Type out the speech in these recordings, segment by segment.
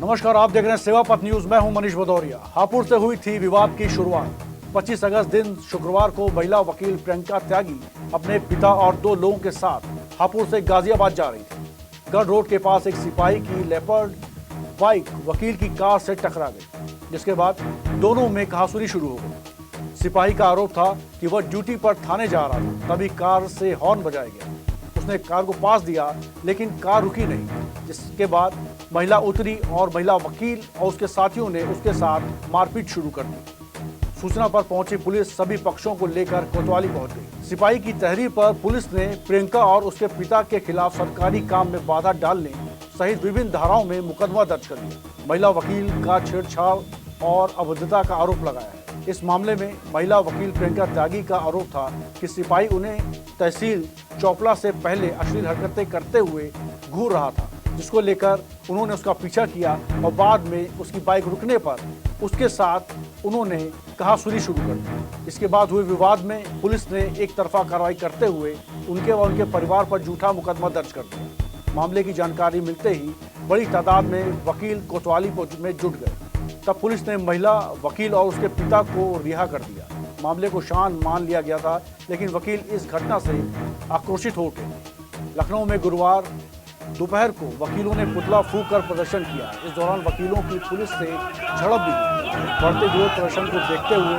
नमस्कार, आप देख रहे हैं सेवा पथ न्यूज। मैं हूं मनीष भदौरिया। हापुड़ से हुई थी विवाद की शुरुआत। 25 अगस्त दिन शुक्रवार को महिला वकील प्रियंका त्यागी अपने पिता और 2 लोगों के साथ हापुड़ से गाजियाबाद जा रही थी। गढ़ रोड के पास एक सिपाही की लेपर्ड बाइक वकील की कार से टकरा गई, जिसके बाद दोनों में कहासुनी शुरू हो गई। सिपाही का आरोप था कि वह ड्यूटी पर थाने जा रहा था, तभी कार से हॉर्न बजाया गया। उसने कार को पास दिया, लेकिन कार रुकी नहीं, जिसके बाद महिला उतरी और महिला वकील और उसके साथियों ने उसके साथ मारपीट शुरू कर दी। सूचना पर पहुंची पुलिस सभी पक्षों को लेकर कोतवाली पहुंच गई। सिपाही की तहरीर पर पुलिस ने प्रियंका और उसके पिता के खिलाफ सरकारी काम में बाधा डालने सहित विभिन्न धाराओं में मुकदमा दर्ज कर लिया। महिला वकील का छेड़छाड़ और अभद्रता का आरोप लगाया है। इस मामले में महिला वकील प्रियंका त्यागी का आरोप था कि सिपाही उन्हें तहसील चौपला से पहले अश्लील हरकतें करते हुए घूर रहा था, जिसको लेकर उन्होंने उसका पीछा किया और बाद में उसकी बाइक रुकने पर उसके साथ उन्होंने कहासुनी शुरू कर दी। इसके बाद हुए विवाद में पुलिस ने एक तरफा कार्रवाई करते हुए उनके व उनके परिवार पर झूठा मुकदमा दर्ज कर दिया। मामले की जानकारी मिलते ही बड़ी तादाद में वकील कोतवाली में जुट गए। तब पुलिस ने महिला वकील और उसके पिता को रिहा कर दिया। मामले को शांत मान लिया गया था, लेकिन वकील इस घटना से आक्रोशित हो उठे। लखनऊ में गुरुवार दोपहर को वकीलों ने पुतला फूंक कर प्रदर्शन किया। इस दौरान वकीलों की पुलिस से झड़प भी हुई। बढ़ते विरोध प्रदर्शन को देखते हुए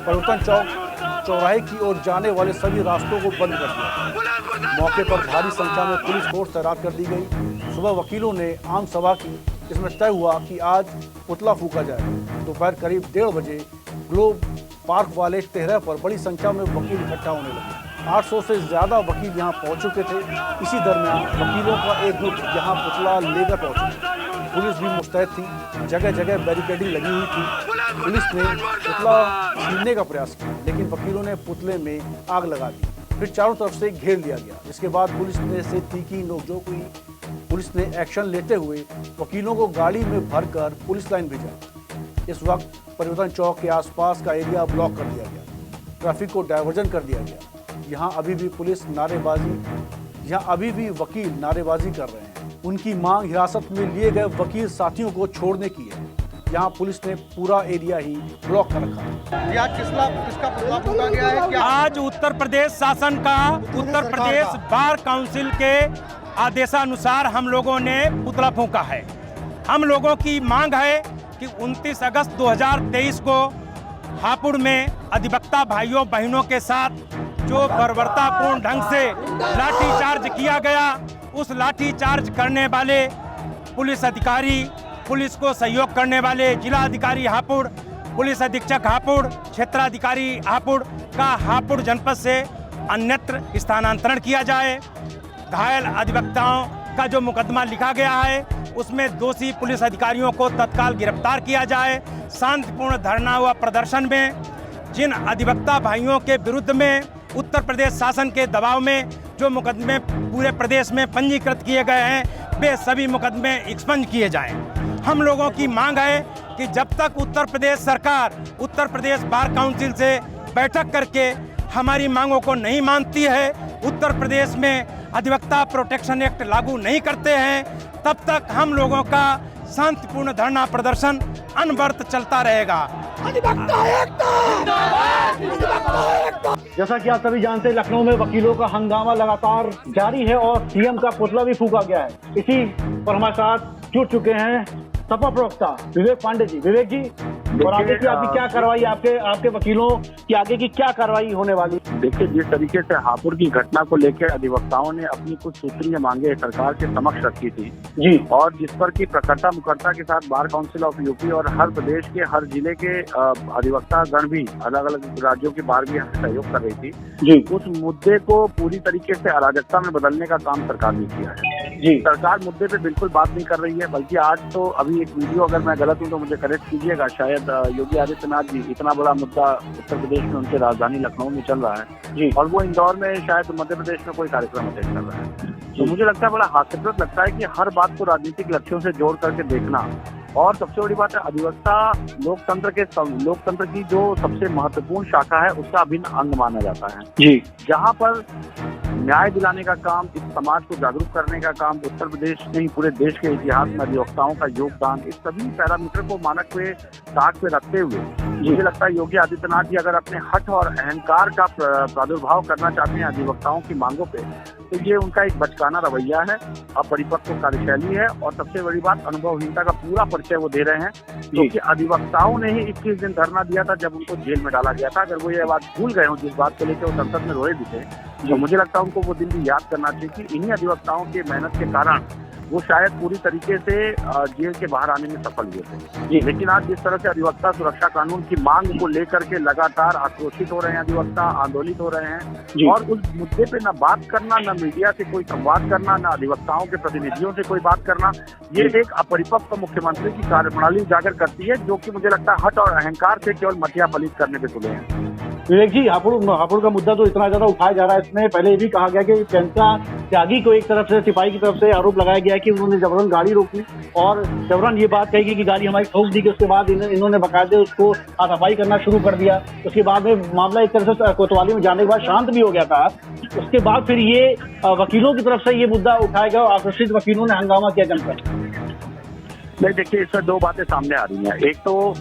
परिवर्तन चौक चौराहे की ओर जाने वाले सभी रास्तों को बंद कर दिया। मौके पर भारी संख्या में पुलिस फोर्स तैनात कर दी गई। सुबह वकीलों ने आम सभा की, इसमें तय हुआ कि आज पुतला फूंका जाए। दोपहर करीब 1:30 बजे ग्लोब पार्क वाले टेहरा पर बड़ी संख्या में वकील इकट्ठा होने लगे। 800 से ज्यादा वकील यहां पहुंच चुके थे। इसी दरमियान वकीलों का एक ग्रुप यहां पुतला लेकर पहुंचा। पुलिस भी मुस्तैद थी, जगह जगह बैरिकेडिंग लगी हुई थी। पुलिस ने पुतला छीनने का प्रयास किया, लेकिन वकीलों ने पुतले में आग लगा दी। फिर चारों तरफ से घेर लिया गया। इसके बाद पुलिस ने से तीखी नोकझोंक हुई। पुलिस ने एक्शन लेते हुए वकीलों को गाड़ी में भरकर पुलिस लाइन भेजा। इस वक्त परिवर्तन चौक के आसपास का एरिया ब्लॉक कर दिया गया। ट्रैफिक को डायवर्जन कर दिया गया। यहाँ अभी भी वकील नारेबाजी कर रहे हैं। उनकी मांग हिरासत में लिए गए वकील साथियों को छोड़ने की है। यहाँ पुलिस ने पूरा एरिया ही ब्लॉक कर रखा है। आज किसका पुतला फूंका गया है? क्या आज उत्तर प्रदेश शासन का उत्तर प्रदेश बार काउंसिल के आदेशानुसार हम लोगों ने पुतला फूंका है। हम लोगों की मांग है कि 29 अगस्त 2023 को हापुड़ में अधिवक्ता भाइयों बहनों के साथ जो बर्बरतापूर्ण ढंग से लाठीचार्ज किया गया, उस लाठीचार्ज करने वाले पुलिस अधिकारी, पुलिस को सहयोग करने वाले जिला अधिकारी हापुड़, पुलिस अधीक्षक हापुड़, क्षेत्राधिकारी हापुड़ का हापुड़ जनपद से अन्यत्र स्थानांतरण किया जाए। घायल अधिवक्ताओं का जो मुकदमा लिखा गया है, उसमें दोषी पुलिस अधिकारियों को तत्काल गिरफ्तार किया जाए। शांतिपूर्ण धरना व प्रदर्शन में जिन अधिवक्ता भाइयों के विरुद्ध में उत्तर प्रदेश शासन के दबाव में जो मुकदमे पूरे प्रदेश में पंजीकृत किए गए हैं, वे सभी मुकदमे एक्सपंज किए जाएं। हम लोगों की मांग है कि जब तक उत्तर प्रदेश सरकार उत्तर प्रदेश बार काउंसिल से बैठक करके हमारी मांगों को नहीं मानती है, उत्तर प्रदेश में अधिवक्ता प्रोटेक्शन एक्ट लागू नहीं करते हैं, तब तक हम लोगों का शांतिपूर्ण धरना प्रदर्शन अनवरत चलता रहेगा। जैसा कि आप सभी जानते हैं, लखनऊ में वकीलों का हंगामा लगातार जारी है और सीएम का पुतला भी फूंका गया है। इसी पर हमारे साथ जुड़ चुके हैं सपा प्रवक्ता विवेक पांडे जी। विवेक जी, और आगे की आपकी क्या कार्रवाई, आपके वकीलों की आगे की क्या कार्रवाई होने वाली? देखिए, जिस तरीके से हापुड़ की घटना को लेकर अधिवक्ताओं ने अपनी कुछ सूत्रीय मांगे सरकार के समक्ष रखी थी जी, और जिस पर की प्रकर्ता मुकर्ता के साथ बार काउंसिल ऑफ यूपी और हर प्रदेश के हर जिले के अधिवक्ता गण भी अलग अलग राज्यों की बार भी सहयोग कर रही थी जी, उस मुद्दे को पूरी तरीके से अराजकता में बदलने का काम सरकार ने किया है जी। सरकार मुद्दे पे बिल्कुल बात नहीं कर रही है, बल्कि आज तो अभी एक वीडियो, अगर मैं गलत हूँ तो मुझे करेक्ट कीजिएगा, शायद योगी आदित्यनाथ जी, इतना बड़ा मुद्दा उत्तर प्रदेश में उनके राजधानी लखनऊ में चल रहा है जी, और वो इंदौर में शायद मध्य प्रदेश में कोई कार्यक्रम अटेंड कर रहा है। तो मुझे लगता है बड़ा हास्यास्पद लगता है कि हर बात को राजनीतिक लक्ष्यों से जोड़ करके देखना। और सबसे बड़ी बात है, अधिवक्ता लोकतंत्र की जो सबसे महत्वपूर्ण शाखा है, उसका अभिन्न अंग माना जाता है जी। जहाँ पर न्याय दिलाने का काम, इस समाज को जागरूक करने का काम, उत्तर प्रदेश नहीं पूरे देश के इतिहास में अधिवक्ताओं का योगदान, इस सभी पैरामीटर को मानक पे ताक पे रखते हुए मुझे लगता है योगी आदित्यनाथ जी अगर अपने हठ और अहंकार का प्रादुर्भाव करना चाहते हैं अधिवक्ताओं की मांगों पे, तो ये उनका एक बचकाना रवैया है, अपरिपक्व कार्यशैली है और सबसे बड़ी बात अनुभवहीनता का पूरा परिचय वो दे रहे हैं, क्योंकि अधिवक्ताओं ने ही 21 दिन धरना दिया था जब उनको जेल में डाला गया था। अगर वो ये बात भूल गए हो जिस बात को लेकर वो संसद में रोए भी थे, तो मुझे लगता है उनको वो दिन भी याद करना चाहिए कि इन्हीं अधिवक्ताओं के मेहनत के कारण वो शायद पूरी तरीके से जेल के बाहर आने में सफल हुए थे। लेकिन आज जिस तरह से अधिवक्ता सुरक्षा कानून की मांग को लेकर के लगातार आक्रोशित हो रहे हैं, अधिवक्ता आंदोलित हो रहे हैं और उस मुद्दे पे न बात करना, न मीडिया से कोई संवाद करना, न अधिवक्ताओं के प्रतिनिधियों से कोई बात करना, ये एक अपरिपक्व मुख्यमंत्री की कार्यप्रणाली उजागर करती है, जो कि मुझे लगता है हठ और अहंकार से केवल मटिया पलीत करने पे तुले हैं। विवेक जी, हापुड़ का मुद्दा तो इतना ज्यादा उठाया जा रहा है, इसमें पहले ये भी कहा गया कि प्रियंका त्यागी को एक तरफ से सिपाही की तरफ से आरोप लगाया गया कि उन्होंने जबरन गाड़ी रोकी और जबरन ये बात कही कि गाड़ी हमारी ठोक दी, कि उसके बाद इन्होंने बाकायदे उसको हाथापाई करना शुरू कर दिया। उसके बाद में मामला एक तरह से कोतवाली में जाने के बाद शांत भी हो गया था। उसके बाद फिर ये वकीलों की तरफ से ये मुद्दा उठाया गया और आक्रोशित वकीलों ने हंगामा किया जमकर। नहीं, देखिए इसमें दो बातें सामने आ रही हैं। एक तो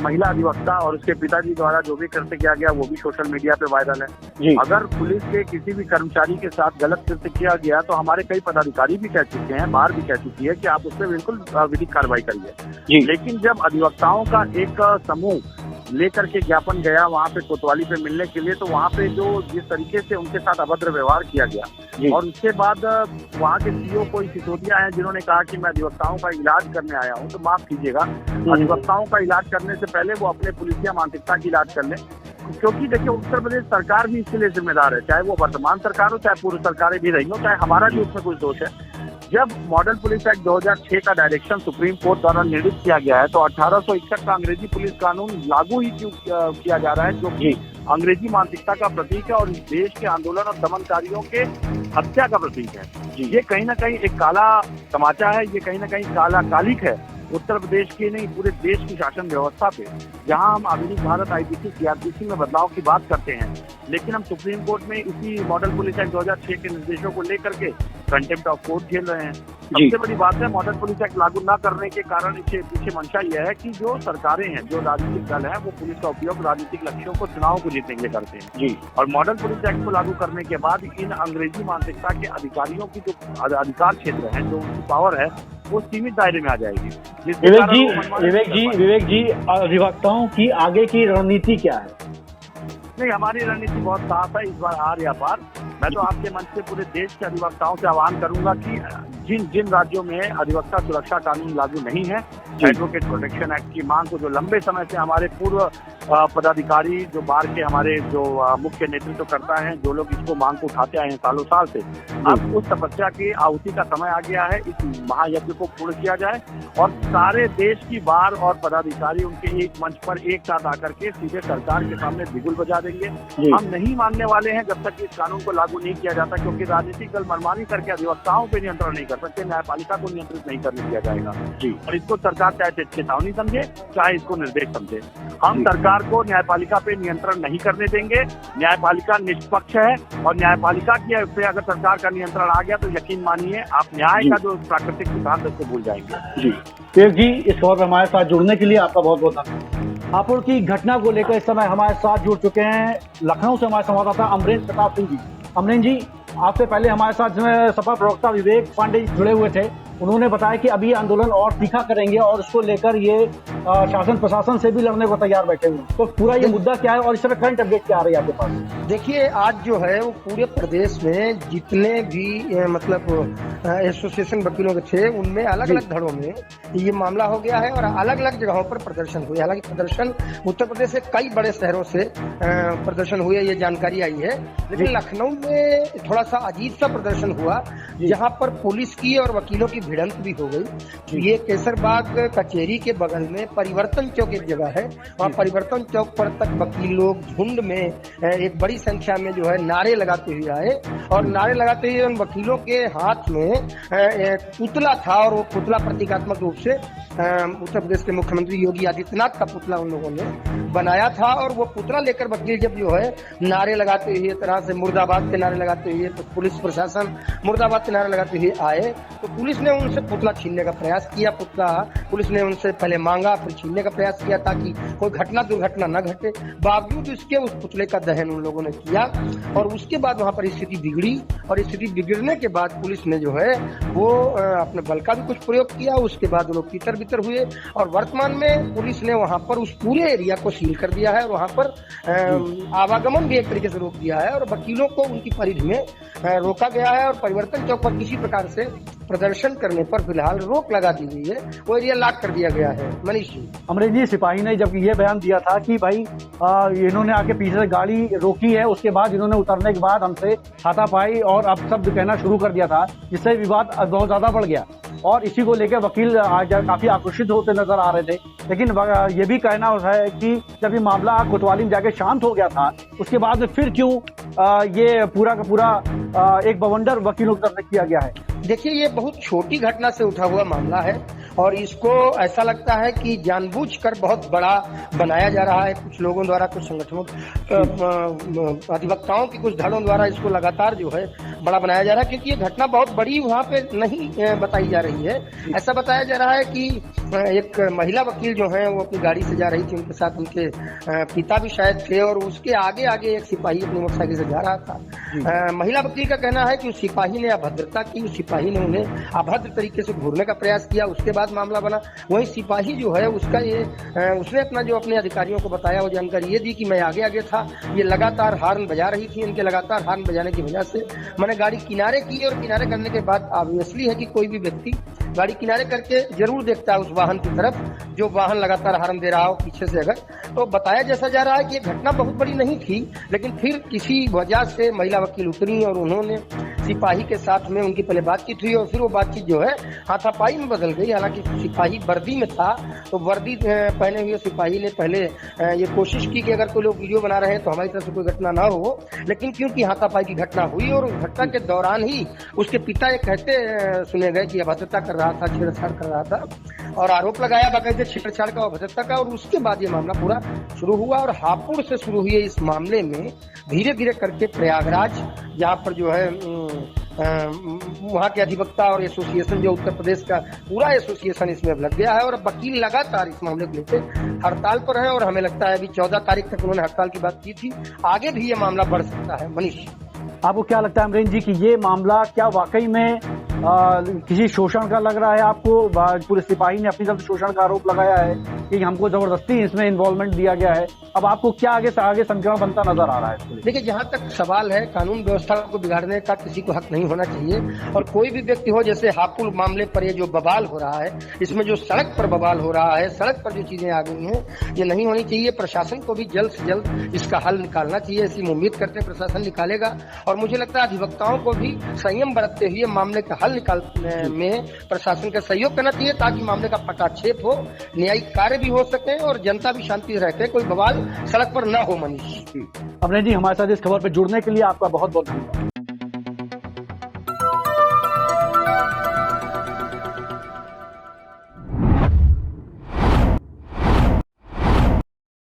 महिला अधिवक्ता और उसके पिताजी द्वारा जो भी कृत्य किया गया वो भी सोशल मीडिया पे वायरल है। अगर पुलिस के किसी भी कर्मचारी के साथ गलत कृत्य किया गया तो हमारे कई पदाधिकारी भी कह चुके हैं, बाहर भी कह चुकी है कि आप उस पर बिल्कुल विधिक कार्रवाई करिए। लेकिन जब अधिवक्ताओं का एक समूह लेकर के ज्ञापन गया वहाँ पे कोतवाली पे मिलने के लिए, तो वहाँ पे जो जिस तरीके से उनके साथ अभद्र व्यवहार किया गया और उसके बाद वहाँ के सीओ कोई सिसोदिया हैं जिन्होंने कहा कि मैं अधिवक्ताओं का इलाज करने आया हूँ, तो माफ कीजिएगा, अधिवक्ताओं का इलाज करने से पहले वो अपने पुलिसिया मानसिकता की इलाज कर लें, क्योंकि देखिए उत्तर प्रदेश सरकार भी इसके लिए जिम्मेदार है, चाहे वो वर्तमान सरकार हो, चाहे पूर्व सरकारें भी रही हो, चाहे हमारा भी उसमें कुछ दोष है। जब मॉडल पुलिस एक्ट 2006 का डायरेक्शन सुप्रीम कोर्ट द्वारा निर्मित किया गया है, तो 1861 का अंग्रेजी पुलिस कानून लागू ही क्यों किया जा रहा है, जो कि अंग्रेजी मानसिकता का प्रतीक है और इस देश के आंदोलन और दमनकारियों के हत्या का प्रतीक है। ये कहीं ना कहीं एक काला तमाचा है, ये कहीं ना कहीं काला कालिक है उत्तर प्रदेश के नहीं पूरे देश की शासन व्यवस्था पे, जहां हम आधुनिक भारत आईपीसी सीआरपीसी में बदलाव की बात करते हैं, लेकिन हम सुप्रीम कोर्ट में इसी मॉडल पुलिस एक्ट 2006 के निर्देशों को लेकर के कंटेम्प्ट ऑफ कोर्ट खेल रहे हैं। सबसे बड़ी बात है मॉडल पुलिस एक्ट लागू न करने के कारण इसके पीछे मंशा यह है कि जो सरकारें हैं, जो राजनीतिक दल है, वो पुलिस का उपयोग राजनीतिक लक्ष्यों को, चुनाव को जीतने के लिए करते हैं। और मॉडल पुलिस एक्ट को लागू करने के बाद इन अंग्रेजी मानसिकता के अधिकारियों की जो अधिकार क्षेत्र है, जो उनकी पावर है, वो सीमित दायरे में आ जाएगी। विवेक जी, अधिवक्ताओं की आगे की रणनीति क्या है? नहीं, हमारी रणनीति बहुत साफ है, इस बार आर या पार। मैं तो आपके मंच से पूरे देश के अधिवक्ताओं से आह्वान करूंगा कि जिन राज्यों में अधिवक्ता सुरक्षा कानून लागू नहीं है, एडवोकेट प्रोटेक्शन एक्ट की मांग को जो लंबे समय से हमारे पूर्व पदाधिकारी, जो बार के हमारे जो मुख्य नेतृत्व करता है, जो लोग इसको मांग को उठाते आए हैं सालों साल से, अब उस तपस्या की आहुति का समय आ गया है। इस महायज्ञ को पूर्ण किया जाए और सारे देश की बार और पदाधिकारी उनके एक मंच पर एक साथ आकर के सीधे सरकार के सामने बिगुल बजा देंगे। हम नहीं मानने वाले हैं जब तक इस कानून को लागू नहीं किया जाता, क्योंकि राजनीतिक दल मनमानी करके अधिवक्ताओं पर नियंत्रण नहीं कर सकते, न्यायपालिका को नियंत्रित नहीं करने दिया जाएगा। और इसको सरकार चाहे चेतावनी समझे, चाहे इसको निर्देश समझे, हम सरकार को न्यायपालिका पे नियंत्रण नहीं करने देंगे। न्यायपालिका निष्पक्ष है और न्यायपालिका की पे अगर सरकार का नियंत्रण आ गया तो यकीन मानिए आप न्याय का जो प्राकृतिक सिद्धांत है उसको भूल जाएंगे। जी, इस खबर में हमारे साथ जुड़ने के लिए आपका बहुत बहुत धन्यवाद। हापुड़ की घटना को लेकर इस समय हमारे साथ जुड़ चुके हैं लखनऊ से हमारे संवाददाता अमरेश प्रताप सिंह जी। अमरेश जी, आपसे पहले हमारे साथ सपा प्रवक्ता विवेक पांडे जुड़े हुए थे। उन्होंने बताया कि अभी आंदोलन और तीखा करेंगे और उसको लेकर ये शासन प्रशासन से भी लड़ने को तैयार बैठे हुए। तो पूरा ये मुद्दा क्या है और इस समय करंट अपडेट क्या आ रही है आपके पास? देखिए, आज जो है वो पूरे प्रदेश में जितने भी मतलब एसोसिएशन वकीलों के थे, उनमें अलग अलग धड़ों में ये मामला हो गया है और अलग अलग जगहों पर प्रदर्शन हुए। हालांकि प्रदर्शन उत्तर प्रदेश के कई बड़े शहरों से प्रदर्शन हुए, ये जानकारी आई है, लेकिन लखनऊ में थोड़ा सा अजीब सा प्रदर्शन हुआ, जहाँ पर पुलिस की और वकीलों की भिड़ंत भी हो गई। ये केसरबाग कचहरी के बगल में परिवर्तन चौक एक जगह है, वहाँ परिवर्तन चौक पर तक वकील लोग झुंड में एक बड़ी संख्या में जो है नारे लगाते हुए आए, और नारे लगाते हुए उन वकीलों के हाथ में एक पुतला था, और वो पुतला प्रतीकात्मक रूप से उत्तर प्रदेश के मुख्यमंत्री योगी आदित्यनाथ का पुतला उन लोगों ने बनाया था। और वो पुतला लेकर वकील जब जो है नारे लगाते हुए, तरह से मुर्दाबाद के नारे लगाते हुए, तो पुलिस प्रशासन मुर्दाबाद के नारे लगाते हुए आए, तो पुलिस ने उनसे पुतला छीनने का प्रयास किया। पुलिस ने उनसे पहले मांगा, फिर छीनने का प्रयास किया ताकि कोई घटना दुर्घटना न घटे। बावजूद इसके उस पुतले का दहन उन लोगों ने किया, और उसके बाद वहां पर स्थिति बिगड़ी, और स्थिति बिगड़ने के बाद पुलिस ने जो है वो अपने बल का भी कुछ प्रयोग किया। उसके बाद लोग तितर बितर हुए, और वर्तमान में पुलिस ने वहां पर उस पूरे एरिया को सील कर दिया है, और वहां पर आवागमन भी एक तरीके से रोक दिया है, और वकीलों को उनकी परिधि में रोका गया है। और परिवर्तन चौक पर किसी प्रकार से प्रदर्शन करने पर फिलहाल रोक लगा दी गई है, वो एरिया लॉक कर दिया गया है। मनीष जी, अमरेश जी, सिपाही ने जब ये बयान दिया था कि भाई इन्होंने आके पीछे से गाड़ी रोकी है, उसके बाद इन्होंने उतरने के बाद हमसे हाथापाई और अपशब्द कहना शुरू कर दिया था, जिससे विवाद बहुत ज्यादा बढ़ गया, और इसी को लेकर वकील काफी आक्रोशित होते नजर आ रहे थे। लेकिन ये भी कहना है कि जब ये मामला कोतवाली में जाके शांत हो गया था, उसके बाद में फिर क्यों ये पूरा का पूरा एक बवंडर वकीलों की तरफ से किया गया है? देखिए, ये बहुत छोटी घटना से उठा हुआ मामला है, और इसको ऐसा लगता है कि जानबूझकर बहुत बड़ा बनाया जा रहा है कुछ लोगों द्वारा, कुछ संगठनों, अधिवक्ताओं की कुछ धड़ों द्वारा इसको लगातार जो है बड़ा बनाया जा रहा है, क्योंकि ये घटना बहुत बड़ी वहाँ पे नहीं बताई जा रही है। ऐसा बताया जा रहा है कि एक महिला वकील जो है वो अपनी गाड़ी से जा रही थी, उनके साथ उनके पिता भी शायद थे, और उसके आगे आगे एक सिपाही अपनी मोटरसाइकिल से जा रहा था। महिला वकील का कहना है कि उस सिपाही ने अभद्रता की, उस सिपाही ने उन्हें अभद्र तरीके से घूरने का प्रयास किया, उसके बाद मामला बना। वही सिपाही जो है उसका उसने अपना जो अपने अधिकारियों को बताया, वो जानकारी ये दी कि मैं आगे आगे था, ये लगातार हार्न बजा रही थी, इनके लगातार हार्न बजाने की वजह से मैंने गाड़ी किनारे की, और किनारे करने के बाद ऑब्वियसली है कि कोई भी व्यक्ति गाड़ी किनारे करके जरूर देखता है उस वाहन की तरफ जो वाहन लगातार हार्न दे रहा हो पीछे से। अगर तो बताया जैसा जा रहा है कि ये घटना बहुत बड़ी नहीं थी, लेकिन फिर किसी वजह से महिला वकील उतरी, और उन्होंने सिपाही के साथ में उनकी पहले बातचीत हुई, और फिर वो बातचीत जो है हाथापाई में बदल गई। हालांकि सिपाही वर्दी में था, तो वर्दी पहने हुए सिपाही ने पहले ये कोशिश की कि अगर कोई लोग वीडियो बना रहे हैं तो हमारी तरफ से कोई घटना ना हो, लेकिन क्योंकि हाथापाई की घटना हुई, और उस घटना के दौरान ही उसके पिता ये कहते सुने गए कि अभद्रता कर रहा था, छेड़छाड़ कर रहा था, और आरोप लगाया बाकायदे छेड़छाड़ का, अभद्रता का। और उसके बाद ये मामला पूरा शुरू हुआ, और हापुड़ से शुरू हुए इस मामले में धीरे धीरे करके प्रयागराज, जहाँ पर जो है वहाँ के अधिवक्ता और एसोसिएशन, जो उत्तर प्रदेश का पूरा एसोसिएशन इसमें लग गया है, और वकील लगातार इस मामले को लेकर हड़ताल पर है, और हमें लगता है अभी 14 तारीख तक उन्होंने हड़ताल की बात की थी, आगे भी ये मामला बढ़ सकता है। मनीष, आपको क्या लगता है अमरेश जी कि ये मामला क्या वाकई में किसी शोषण का लग रहा है आपको? पूरे सिपाही ने अपनी तरफ शोषण का आरोप लगाया है कि हमको जबरदस्ती इसमें इन्वॉल्वमेंट दिया गया है। अब आपको क्या आगे से आगे समीकरण बनता नजर आ रहा है? देखिए, जहाँ तक सवाल है, कानून व्यवस्था को बिगाड़ने का किसी को हक नहीं होना चाहिए, और कोई भी व्यक्ति हो, जैसे हापुड़ मामले पर ये जो बवाल हो रहा है, इसमें जो सड़क पर बवाल हो रहा है, सड़क पर जो चीजें आ गई हैं, ये नहीं होनी चाहिए। प्रशासन को भी जल्द से जल्द इसका हल निकालना चाहिए, ऐसी उम्मीद करते हैं प्रशासन निकालेगा। और मुझे लगता है अधिवक्ताओं को भी संयम बरतते हुए मामले का हल निकालने में प्रशासन का सहयोग करना चाहिए, ताकि मामले का पटाक्षेप हो, न्यायिक कार्य भी हो सके, और जनता भी शांति से रहते, कोई बवाल सड़क पर न हो। मनीष, अमरेश जी, हमारे साथ इस खबर पर जुड़ने के लिए आपका बहुत बहुत धन्यवाद।